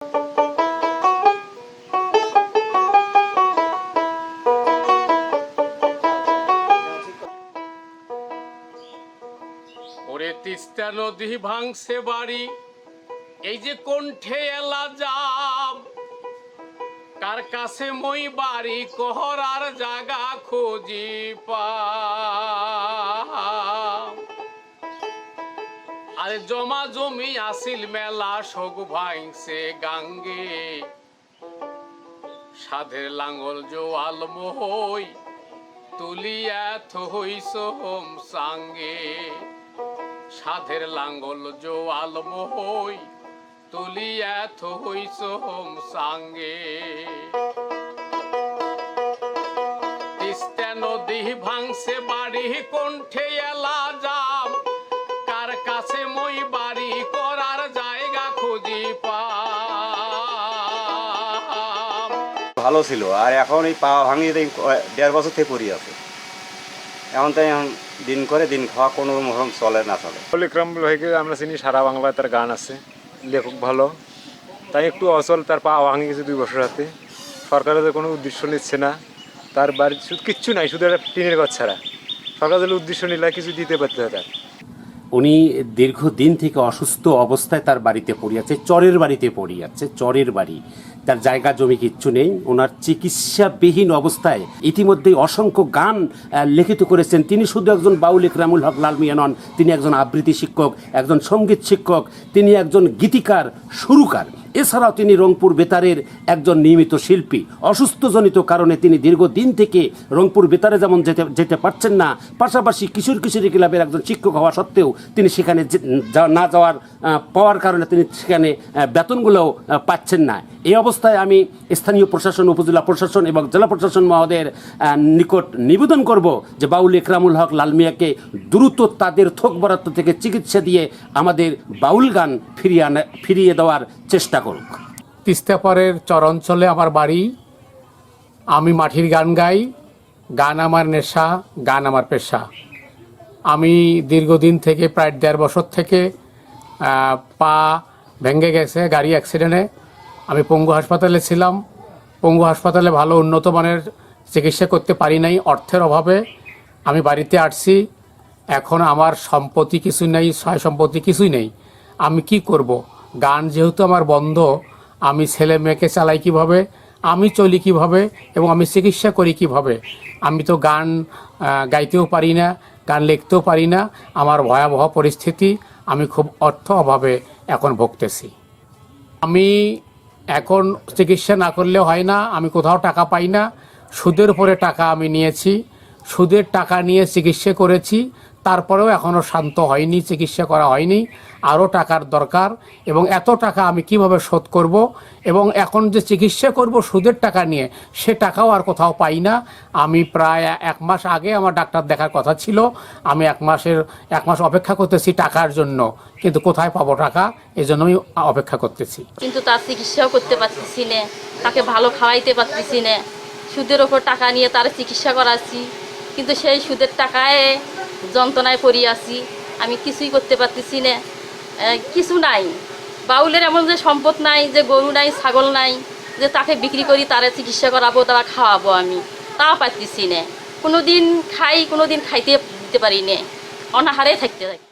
ওরে তিস্তা নদী ভাঙছে বাড়ি, এই যে কণ্ঠে এলা যাম, কার কাছে মই বাড়ি কহরার জায়গা খুঁজি পাম। আরে জমা জমি আসিল মেলা শোক ভাঙছে গাঙ্গে, সাধের লাঙ্গল জোয়াল মোহই তুলিয়া থইস হোম সাঙ্গে, সাধের লাঙ্গল জোয়াল মোহই তুলিয়া থইস হোম সাঙ্গে। তিস্তা নদী ভাঙছে বাড়ি কণ্ঠে এলা যাম, কার কাছে মই বাড়ি করার জায়গা খুঁজি পাম। ভালো ছিল, আর এখন এই পা ভাঙিয়ে 1.5 বছর থেকে পড়ি আছে। এখন তাই দিন করে দিন খাওয়া কোনো রকম চলে না চলে। ইকরামুল ভাইকে আমরা চিনি, সারা বাংলায় তার গান আছে, লেখক ভালো। তাই একটু অচল, তার পা ভাঙে গেছে 2 বছর হাতে। সরকারের কোনো উদ্দেশ্য নিচ্ছে না, তার বাড়ির শুধু কিচ্ছু নাই, শুধু একটা টিনের ঘর ছাড়া। সরকার যদি উদ্দেশ্য নিলে কিছু দিতে পারতে তার। উনি দীর্ঘদিন থেকে অসুস্থ অবস্থায় তার বাড়িতে পড়িয়াছে, চরের বাড়িতে পড়িয়াছে, চরের বাড়ি, তার জায়গা জমি কিচ্ছু নেই। ওনার চিকিৎসাবিহীন অবস্থায় ইতিমধ্যেই অসংখ্য গান লিখিত করেছেন। তিনি শুধু একজন বাউল ইকরামুল হক লাল মিয়া নন, তিনি একজন আবৃত্তি শিক্ষক, একজন সঙ্গীত শিক্ষক, তিনি একজন গীতিকার, সুরকার। এছাড়াও তিনি রংপুর বেতারের একজন নিয়মিত শিল্পী। অসুস্থজনিত কারণে তিনি দীর্ঘদিন থেকে রংপুর বেতারে যেমন যেতে পারছেন না, পাশাপাশি কিশোরী ক্লাবের একজন শিক্ষক হওয়া সত্ত্বেও তিনি সেখানে না যাওয়ার পাওয়ার কারণে তিনি সেখানে বেতনগুলোও পাচ্ছেন না। এই অবস্থায় আমি স্থানীয় প্রশাসন, উপজেলা প্রশাসন এবং জেলা প্রশাসন মহোদয়ের নিকট নিবেদন করব যে বাউল ইকরামুল হক লাল মিয়াকে দ্রুত তাদের থোক বরাদ্দ থেকে চিকিৎসা দিয়ে আমাদের বাউল গান ফিরিয়ে দেওয়ার চেষ্টা করুক। তিস্তাপাড়ের চর অঞ্চলে আমার বাড়ি। আমি মাটির গান গাই, গান আমার নেশা, গান আমার পেশা। আমি দীর্ঘদিন থেকে প্রায় 1.5 বছর থেকে পা ভেঙে গেছে গাড়ি অ্যাক্সিডেন্টে। আমি পঙ্গু হাসপাতালে ছিলাম। পঙ্গু হাসপাতালে ভালো উন্নত মানের চিকিৎসা করতে পারি নাই, অর্থের অভাবে আমি বাড়িতে আসছি। এখন আমার সম্পত্তি কিছু নেই, সয় সম্পত্তি কিছুই নেই। আমি কি করব? গান যেহেতু আমার বন্ধ, আমি ছেলে মেয়েকে চালাই কিভাবে, আমি চলি কিভাবে এবং আমি চিকিৎসা করি কিভাবে? আমি তো গান গাইতেও পারি না, গান লিখতেও পারি না। আমার ভয়াবহ পরিস্থিতি, আমি খুব অর্থ অভাবে এখন ভুগতেছি। আমি এখন চিকিৎসা না করলেও হয় না, আমি কোথাও টাকা পাই না। সুদের উপরে টাকা আমি নিয়েছি, সুদের টাকা নিয়ে চিকিৎসা করেছি, তারপরেও এখনও শান্ত হয়নি, চিকিৎসা করা হয়নি। আরও টাকার দরকার এবং এত টাকা আমি কিভাবে শোধ করব? এবং এখন যে চিকিৎসা করব সুদের টাকা নিয়ে, সে টাকাও আর কোথাও পাই না। আমি প্রায় 1 মাস আগে আমার ডাক্তার দেখার কথা ছিল। আমি 1 মাস অপেক্ষা করতেছি টাকার জন্য, কিন্তু কোথায় পাবো টাকা? এই জন্যই অপেক্ষা করতেছি। কিন্তু তার চিকিৎসাও করতে পারতেছি না, তাকে ভালো খাওয়াইতে পারতেছি না। সুদের ওপর টাকা নিয়ে তার চিকিৎসা করাচ্ছি, কিন্তু সেই সুদের টাকায় যন্ত্রণায় পড়ি আছি। আমি কিছুই করতে পারতেছি না, কিছু নাই। বাউলের এমন যে সম্পদ নাই, যে গরু নাই, ছাগল নাই, যে তাকে বিক্রি করি তারা চিকিৎসা করাবো, তারা খাওয়াবো, আমি তাও পারতেছি না। কোনো দিন খাই, কোনো দিন খাইতে দিতে পারি না, অনাহারে থাকতে থাকি।